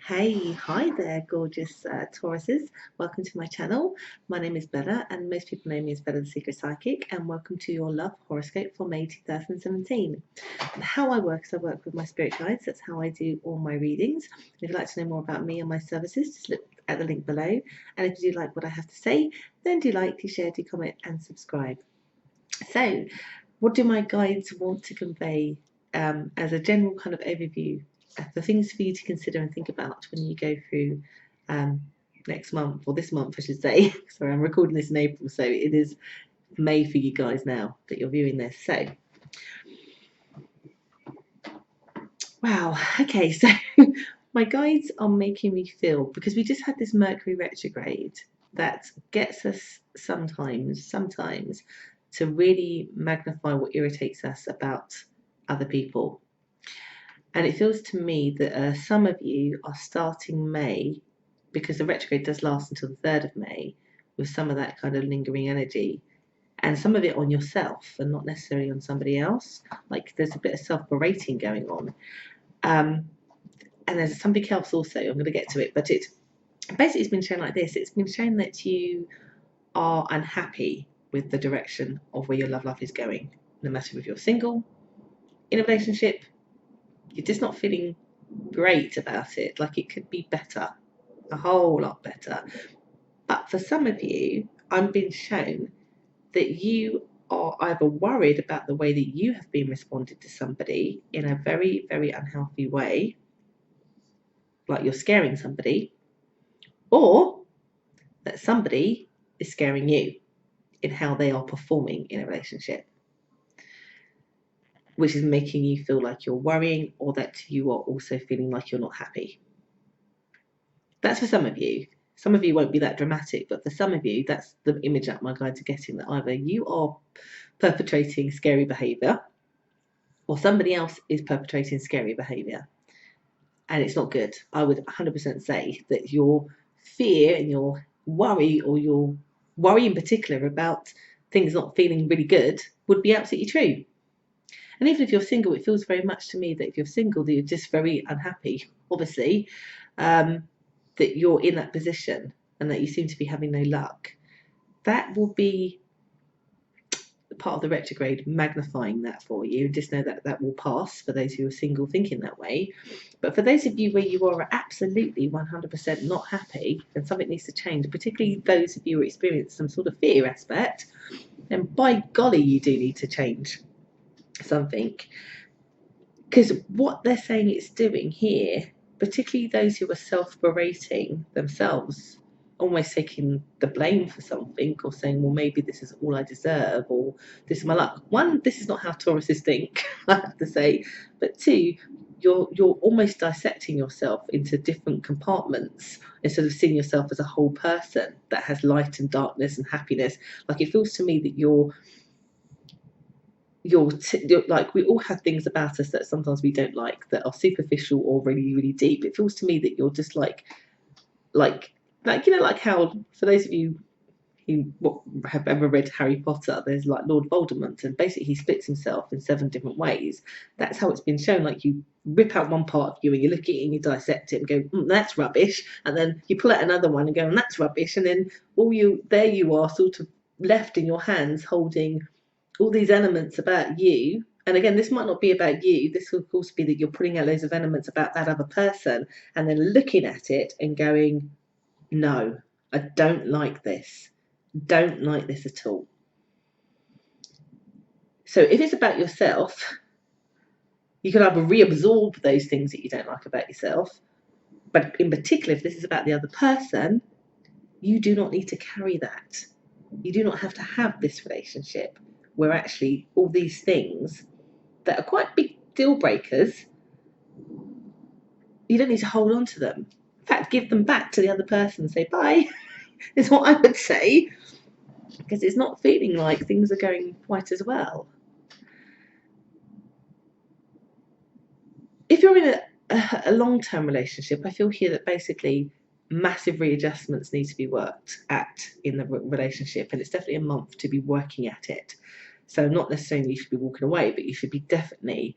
Hey, hi there, gorgeous Tauruses. Welcome to my channel. My name is Bella, and most people know me as Bella the Secret Psychic, and welcome to your love horoscope for May 2017. And how I work is I work with my spirit guides. That's how I do all my readings. If you'd like to know more about me and my services, just look at the link below. And if you do like what I have to say, then do like, do share, do comment, and subscribe. So, what do my guides want to convey as a general kind of overview? The things for you to consider and think about when you go through next month, or this month, I should say. Sorry, I'm recording this in April, so it is May for you guys now that you're viewing this. So, wow, okay, so my guides are making me feel, because we just had this Mercury retrograde that gets us sometimes to really magnify what irritates us about other people. And it feels to me that some of you are starting May, because the retrograde does last until the 3rd of May, with some of that kind of lingering energy, and some of it on yourself and not necessarily on somebody else. Like there's a bit of self-berating going on. And there's something else also, I'm going to get to it, but it's been shown like this. It's been shown that you are unhappy with the direction of where your love life is going, no matter if you're single, in a relationship, you're just not feeling great about it. Like it could be better, a whole lot better. But for some of you, I'm being shown that you are either worried about the way that you have been responded to somebody in a very, very unhealthy way, like you're scaring somebody, or that somebody is scaring you in how they are performing in a relationship, which is making you feel like you're worrying, or that you are also feeling like you're not happy. That's for some of you. Some of you won't be that dramatic, but for some of you, that's the image that my guides are getting, that either you are perpetrating scary behaviour or somebody else is perpetrating scary behaviour. And it's not good. I would 100% say that your fear and your worry, or your worry in particular about things not feeling really good, would be absolutely true. And even if you're single, it feels very much to me that if you're single, that you're just very unhappy, obviously, that you're in that position and that you seem to be having no luck. That will be part of the retrograde magnifying that for you. Just know that that will pass for those who are single thinking that way. But for those of you where you are absolutely 100% not happy and something needs to change, particularly those of you who experience some sort of fear aspect, then by golly, you do need to change something. Because what they're saying it's doing here, particularly those who are self-berating themselves, almost taking the blame for something, or saying, well, maybe this is all I deserve, or this is my luck. One, this is not how Tauruses think, I have to say. But two, you're almost dissecting yourself into different compartments instead of seeing yourself as a whole person that has light and darkness and happiness. Like it feels to me that you're like, we all have things about us that sometimes we don't like, that are superficial or really, really deep. It feels to me that you're just like you know, like how, for those of you who have ever read Harry Potter, there's like Lord Voldemort, and basically he splits himself in 7 different ways. That's how it's been shown. Like you rip out one part of you and you look at it and you dissect it and go, that's rubbish, and then you pull out another one and go, that's rubbish, and then there you are, sort of left in your hands holding all these elements about you. And again, this might not be about you. This will of course be that you're putting out loads of elements about that other person, and then looking at it and going, no, I don't like this. Don't like this at all. So if it's about yourself, you can either reabsorb those things that you don't like about yourself, but in particular, if this is about the other person, you do not need to carry that. You do not have to have this relationship where actually all these things that are quite big deal breakers, you don't need to hold on to them. In fact, give them back to the other person and say bye, is what I would say, because it's not feeling like things are going quite as well. If you're in a long-term relationship, I feel here that basically massive readjustments need to be worked at in the relationship, and it's definitely a month to be working at it. So not necessarily you should be walking away, but you should be definitely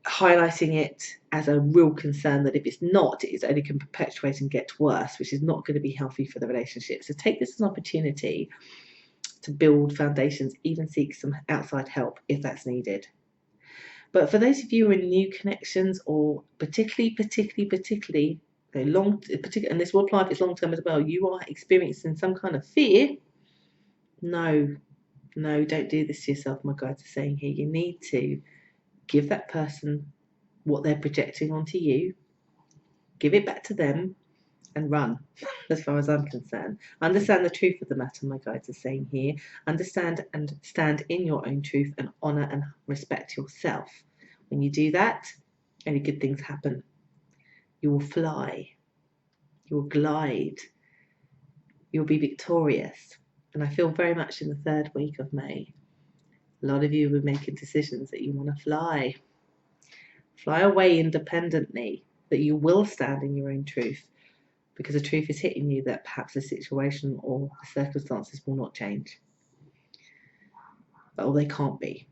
highlighting it as a real concern that if it's not, it only can perpetuate and get worse, which is not going to be healthy for the relationship. So take this as an opportunity to build foundations, even seek some outside help if that's needed. But for those of you who are in new connections, or particularly long, and this will apply if it's long term as well, you are experiencing some kind of fear. No, don't do this to yourself. My guides are saying here, you need to give that person what they're projecting onto you, give it back to them, and run. As far as I'm concerned, understand the truth of the matter. My guides are saying here, understand and stand in your own truth, and honor and respect yourself. When you do that, only good things happen. You will fly, you will glide, you'll be victorious. And I feel very much in the 3rd week of May, a lot of you will be making decisions that you want to fly away independently, that you will stand in your own truth, because the truth is hitting you that perhaps the situation or the circumstances will not change, or they can't be.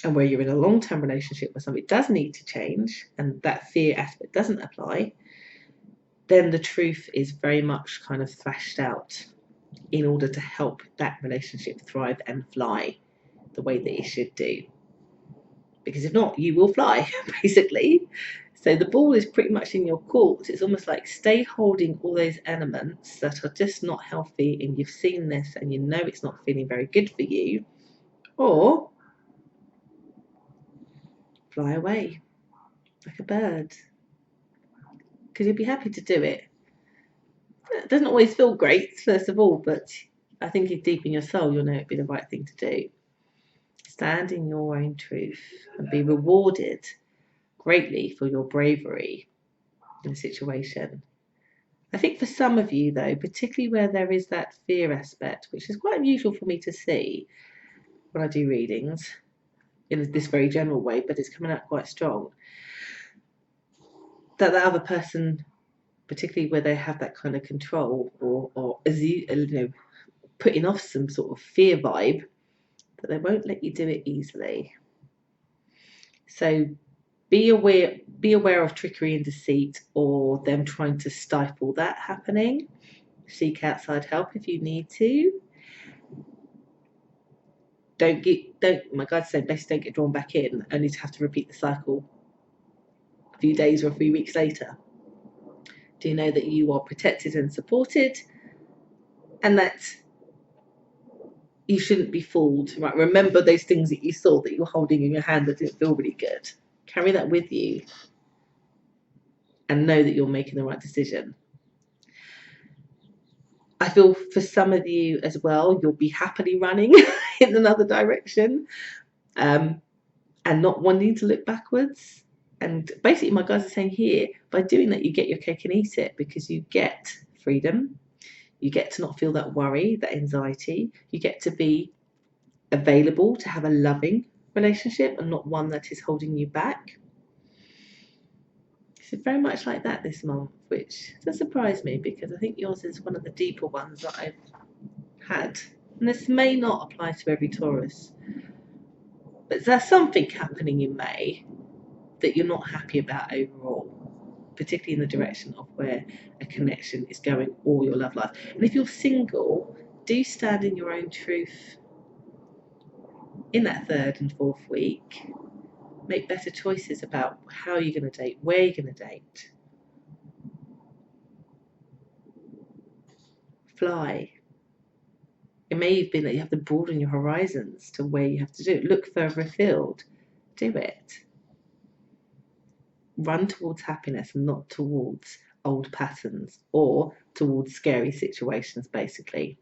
And where you're in a long-term relationship where something does need to change and that fear aspect doesn't apply, then the truth is very much kind of thrashed out in order to help that relationship thrive and fly the way that it should do. Because if not, you will fly, basically. So the ball is pretty much in your court. It's almost like stay holding all those elements that are just not healthy, and you've seen this and you know it's not feeling very good for you, or fly away like a bird, because you'll be happy to do it. It doesn't always feel great, first of all, but I think if deep in your soul you'll know it'd be the right thing to do. Stand in your own truth and be rewarded greatly for your bravery in a situation. I think for some of you, though, particularly where there is that fear aspect, which is quite unusual for me to see when I do readings in this very general way, but it's coming out quite strong, that the other person, particularly where they have that kind of control, or as you know, putting off some sort of fear vibe, that they won't let you do it easily. So be aware of trickery and deceit, or them trying to stifle that happening. Seek outside help if you need to. My guide said, basically don't get drawn back in, only to have to repeat the cycle a few days or a few weeks later. Do know that you are protected and supported, and that you shouldn't be fooled. Right? Remember those things that you saw that you were holding in your hand that didn't feel really good. Carry that with you, and know that you're making the right decision. I feel for some of you as well, you'll be happily running in another direction, and not wanting to look backwards. And basically, my guys are saying here, by doing that, you get your cake and eat it, because you get freedom. You get to not feel that worry, that anxiety. You get to be available to have a loving relationship and not one that is holding you back. It's very much like that this month, which does surprise me, because I think yours is one of the deeper ones that I've had. And this may not apply to every Taurus, but there's something happening in May that you're not happy about overall, particularly in the direction of where a connection is going, or your love life. And if you're single, do stand in your own truth in that 3rd and 4th week. Make better choices about how you're going to date, where you're going to date. Fly. It may have been that you have to broaden your horizons to where you have to do it. Look further afield. Do it. Run towards happiness, not towards old patterns or towards scary situations, basically.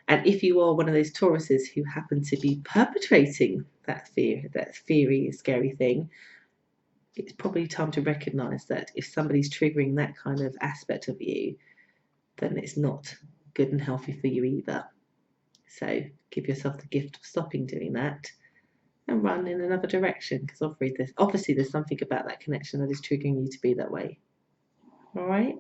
And if you are one of those Tauruses who happen to be perpetrating that fiery, scary thing, it's probably time to recognize that if somebody's triggering that kind of aspect of you, then it's not good and healthy for you either. So give yourself the gift of stopping doing that and run in another direction, because obviously there's something about that connection that is triggering you to be that way. All right?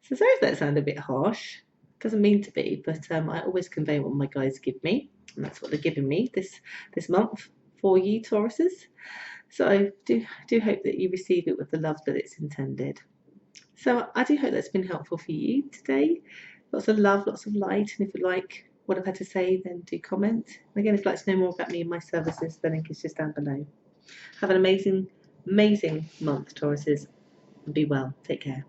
So sorry if that sounded a bit harsh. Doesn't mean to be, but I always convey what my guides give me, and that's what they're giving me this month for you, Tauruses. So I do hope that you receive it with the love that it's intended. So I do hope that's been helpful for you today. Lots of love, lots of light, and if you like what I've had to say, then do comment. And again, if you'd like to know more about me and my services, the link is just down below. Have an amazing, amazing month, Tauruses, and be well. Take care.